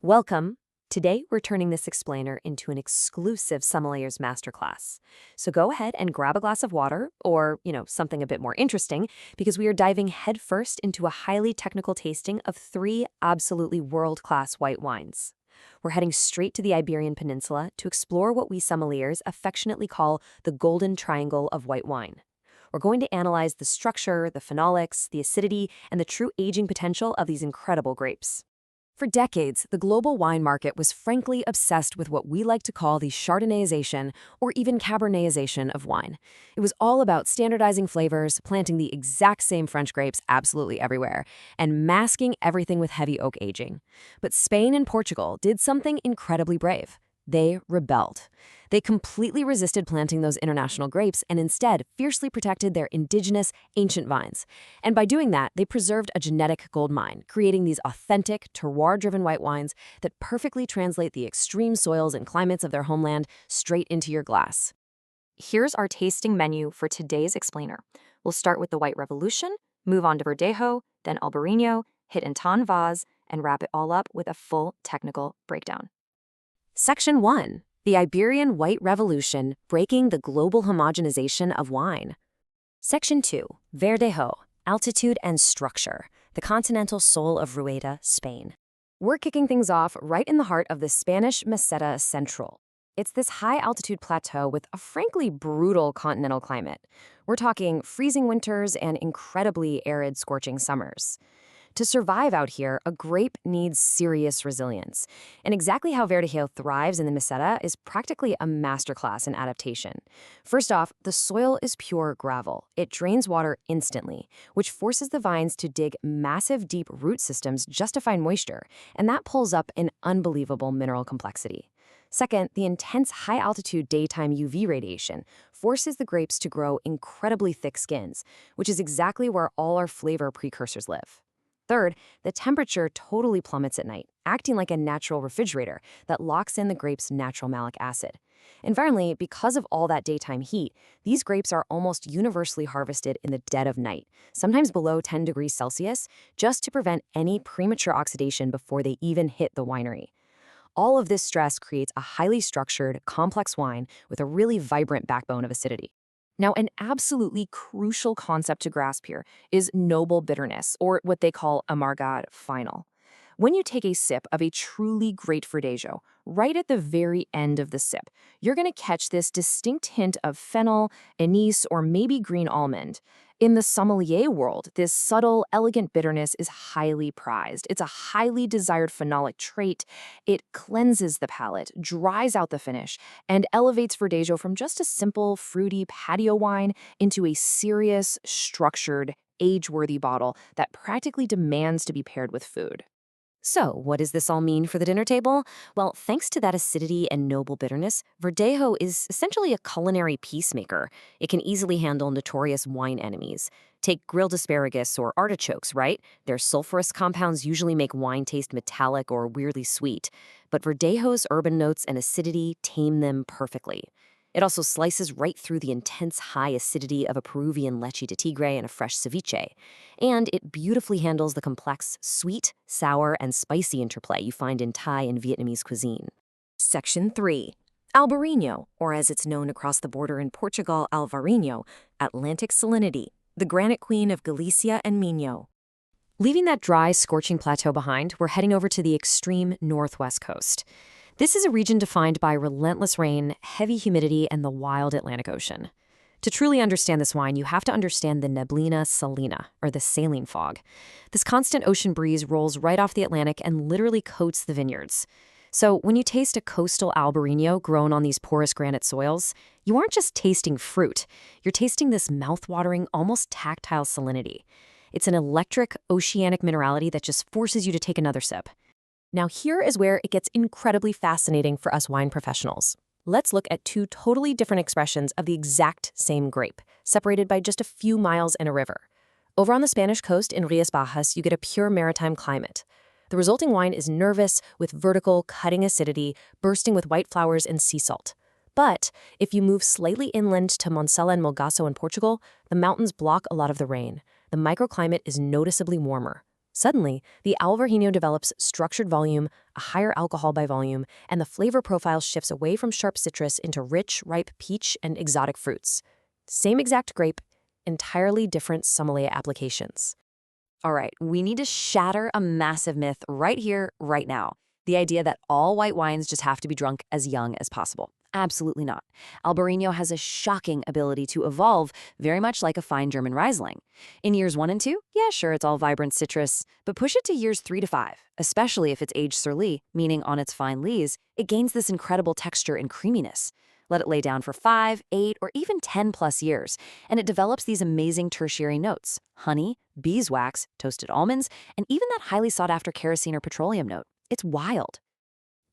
Welcome. Today, we're turning this explainer into an exclusive Sommelier's masterclass. So go ahead and grab a glass of water or, something a bit more interesting because we are diving headfirst into a highly technical tasting of 3 absolutely world-class white wines. We're heading straight to the Iberian Peninsula to explore what we sommeliers affectionately call the golden triangle of white wine. We're going to analyze the structure, the phenolics, the acidity, and the true aging potential of these incredible grapes. For decades, the global wine market was frankly obsessed with what we like to call the Chardonnayization or even Cabernetization of wine. It was all about standardizing flavors, planting the exact same French grapes absolutely everywhere, and masking everything with heavy oak aging. But Spain and Portugal did something incredibly brave. They rebelled. They completely resisted planting those international grapes and instead fiercely protected their indigenous, ancient vines. And by doing that, they preserved a genetic gold mine, creating these authentic, terroir-driven white wines that perfectly translate the extreme soils and climates of their homeland straight into your glass. Here's our tasting menu for today's explainer. We'll start with the White Revolution, move on to Verdejo, then Albariño, hit Antão Vaz, and wrap it all up with a full technical breakdown. Section 1. The Iberian White Revolution, Breaking the Global Homogenization of Wine. Section 2. Verdejo, Altitude and Structure, the Continental Soul of Rueda, Spain. We're kicking things off right in the heart of the Spanish Meseta Central. It's this high-altitude plateau with a frankly brutal continental climate. We're talking freezing winters and incredibly arid, scorching summers. To survive out here, a grape needs serious resilience. And exactly how Verdejo thrives in the Meseta is practically a masterclass in adaptation. First off, the soil is pure gravel. It drains water instantly, which forces the vines to dig massive, deep root systems just to find moisture, and that pulls up an unbelievable mineral complexity. Second, the intense high-altitude daytime UV radiation forces the grapes to grow incredibly thick skins, which is exactly where all our flavor precursors live. Third, the temperature totally plummets at night, acting like a natural refrigerator that locks in the grape's natural malic acid. And finally, because of all that daytime heat, these grapes are almost universally harvested in the dead of night, sometimes below 10 degrees Celsius, just to prevent any premature oxidation before they even hit the winery. All of this stress creates a highly structured, complex wine with a really vibrant backbone of acidity. Now, an absolutely crucial concept to grasp here is noble bitterness, or what they call amargor final. When you take a sip of a truly great Verdejo, right at the very end of the sip, you're going to catch this distinct hint of fennel, anise, or maybe green almond. In the sommelier world, this subtle, elegant bitterness is highly prized. It's a highly desired phenolic trait. It cleanses the palate, dries out the finish, and elevates Verdejo from just a simple, fruity patio wine into a serious, structured, age-worthy bottle that practically demands to be paired with food. So, what does this all mean for the dinner table? Well, thanks to that acidity and noble bitterness, Verdejo is essentially a culinary peacemaker. It can easily handle notorious wine enemies. Take grilled asparagus or artichokes, right? Their sulfurous compounds usually make wine taste metallic or weirdly sweet. But Verdejo's urban notes and acidity tame them perfectly. It also slices right through the intense high acidity of a Peruvian leche de tigre and a fresh ceviche. And it beautifully handles the complex sweet, sour, and spicy interplay you find in Thai and Vietnamese cuisine. Section 3. Albariño, or as it's known across the border in Portugal, Alvarinho, Atlantic salinity, the granite queen of Galicia and Minho. Leaving that dry, scorching plateau behind, we're heading over to the extreme northwest coast. This is a region defined by relentless rain, heavy humidity, and the wild Atlantic Ocean. To truly understand this wine, you have to understand the neblina salina, or the saline fog. This constant ocean breeze rolls right off the Atlantic and literally coats the vineyards. So when you taste a coastal Albariño grown on these porous granite soils, you aren't just tasting fruit. You're tasting this mouth-watering, almost tactile salinity. It's an electric, oceanic minerality that just forces you to take another sip. Now here is where it gets incredibly fascinating for us wine professionals. Let's look at 2 totally different expressions of the exact same grape, separated by just a few miles in a river. Over on the Spanish coast in Rías Baixas, you get a pure maritime climate. The resulting wine is nervous, with vertical, cutting acidity, bursting with white flowers and sea salt. But if you move slightly inland to Monsela and Molgaço in Portugal, the mountains block a lot of the rain. The microclimate is noticeably warmer. Suddenly, the Alvarinho develops structured volume, a higher alcohol by volume, and the flavor profile shifts away from sharp citrus into rich, ripe peach and exotic fruits. Same exact grape, entirely different sommelier applications. All right, we need to shatter a massive myth right here, right now. The idea that all white wines just have to be drunk as young as possible. Absolutely not. Albariño has a shocking ability to evolve, very much like a fine German Riesling. In years 1 and 2, yeah, sure, it's all vibrant citrus, but push it to years 3 to 5, especially if it's aged sur lie, meaning on its fine lees, it gains this incredible texture and creaminess. Let it lay down for 5, 8, or even 10 plus years, and it develops these amazing tertiary notes: honey, beeswax, toasted almonds, and even that highly sought-after kerosene or petroleum note. It's wild.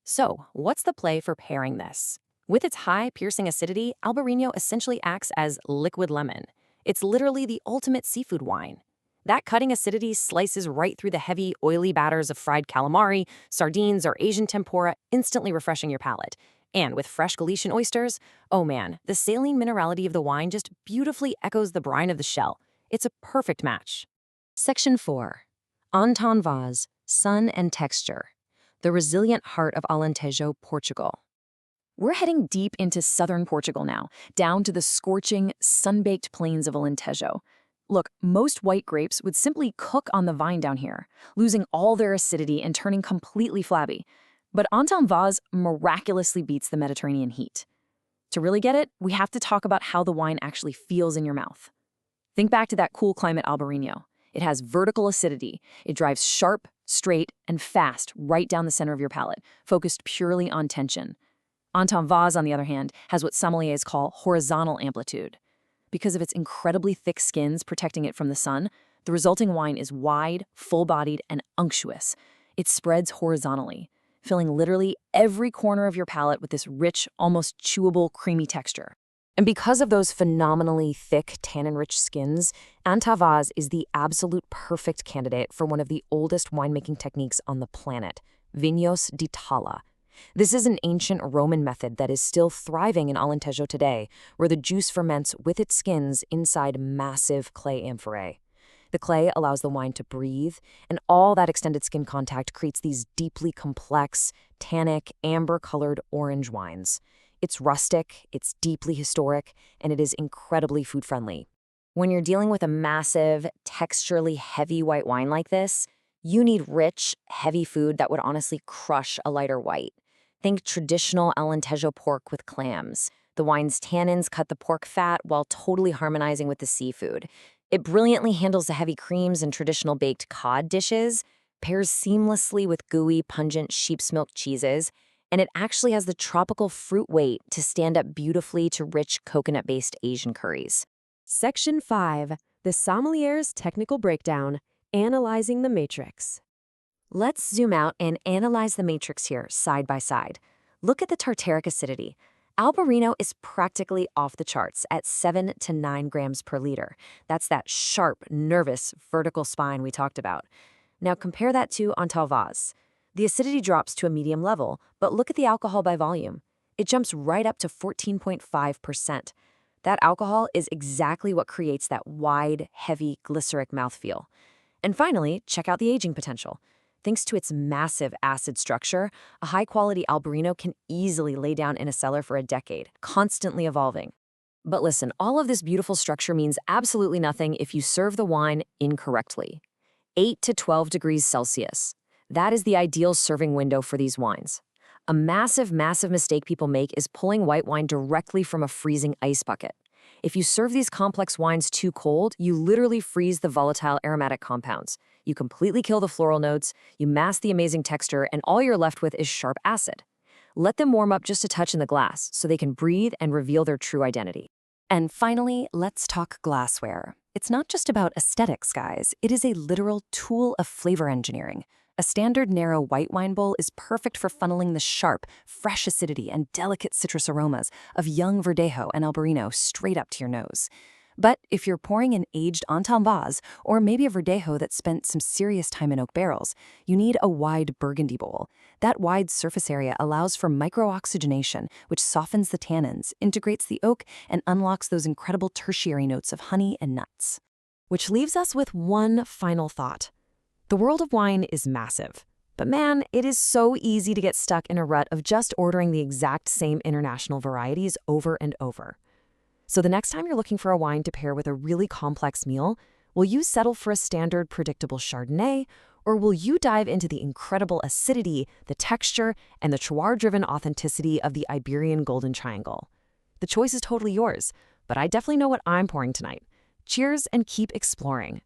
So, what's the play for pairing this? With its high, piercing acidity, Albariño essentially acts as liquid lemon. It's literally the ultimate seafood wine. That cutting acidity slices right through the heavy, oily batters of fried calamari, sardines, or Asian tempura, instantly refreshing your palate. And with fresh Galician oysters, oh man, the saline minerality of the wine just beautifully echoes the brine of the shell. It's a perfect match. Section 4. Antão Vaz, Sun and Texture. The resilient heart of Alentejo, Portugal. We're heading deep into southern Portugal now, down to the scorching, sun-baked plains of Alentejo. Look, most white grapes would simply cook on the vine down here, losing all their acidity and turning completely flabby. But Antão Vaz miraculously beats the Mediterranean heat. To really get it, we have to talk about how the wine actually feels in your mouth. Think back to that cool climate Albariño. It has vertical acidity. It drives sharp, straight, and fast right down the center of your palate, focused purely on tension. Antão Vaz, on the other hand, has what sommeliers call horizontal amplitude. Because of its incredibly thick skins protecting it from the sun, the resulting wine is wide, full-bodied, and unctuous. It spreads horizontally, filling literally every corner of your palate with this rich, almost chewable, creamy texture. And because of those phenomenally thick, tannin-rich skins, Antão Vaz is the absolute perfect candidate for one of the oldest winemaking techniques on the planet, vinhos de tala. This is an ancient Roman method that is still thriving in Alentejo today, where the juice ferments with its skins inside massive clay amphorae. The clay allows the wine to breathe, and all that extended skin contact creates these deeply complex, tannic, amber-colored orange wines. It's rustic, it's deeply historic, and it is incredibly food-friendly. When you're dealing with a massive, texturally heavy white wine like this, you need rich, heavy food that would honestly crush a lighter white. Think traditional Alentejo pork with clams. The wine's tannins cut the pork fat while totally harmonizing with the seafood. It brilliantly handles the heavy creams and traditional baked cod dishes, pairs seamlessly with gooey, pungent sheep's milk cheeses, and it actually has the tropical fruit weight to stand up beautifully to rich coconut-based Asian curries. Section 5. The Sommelier's Technical Breakdown, Analyzing the Matrix. Let's zoom out and analyze the matrix here, side by side. Look at the tartaric acidity. Albariño is practically off the charts at 7 to 9 grams per liter. That's that sharp, nervous, vertical spine we talked about. Now compare that to Antão Vaz. The acidity drops to a medium level, but look at the alcohol by volume. It jumps right up to 14.5%. That alcohol is exactly what creates that wide, heavy, glyceric mouthfeel. And finally, check out the aging potential. Thanks to its massive acid structure, a high-quality Albariño can easily lay down in a cellar for a decade, constantly evolving. But listen, all of this beautiful structure means absolutely nothing if you serve the wine incorrectly. 8 to 12 degrees Celsius. That is the ideal serving window for these wines. A massive, massive mistake people make is pulling white wine directly from a freezing ice bucket. If you serve these complex wines too cold, you literally freeze the volatile aromatic compounds. You completely kill the floral notes, you mask the amazing texture, and all you're left with is sharp acid. Let them warm up just a touch in the glass so they can breathe and reveal their true identity. And finally, let's talk glassware. It's not just about aesthetics, guys. It is a literal tool of flavor engineering. A standard narrow white wine bowl is perfect for funneling the sharp, fresh acidity and delicate citrus aromas of young Verdejo and Albariño straight up to your nose. But if you're pouring an aged Antão Vaz, or maybe a Verdejo that spent some serious time in oak barrels, you need a wide Burgundy bowl. That wide surface area allows for microoxygenation, which softens the tannins, integrates the oak, and unlocks those incredible tertiary notes of honey and nuts. Which leaves us with one final thought. The world of wine is massive. But man, it is so easy to get stuck in a rut of just ordering the exact same international varieties over and over. So the next time you're looking for a wine to pair with a really complex meal, will you settle for a standard, predictable Chardonnay, or will you dive into the incredible acidity, the texture, and the terroir-driven authenticity of the Iberian Golden Triangle? The choice is totally yours, but I definitely know what I'm pouring tonight. Cheers and keep exploring.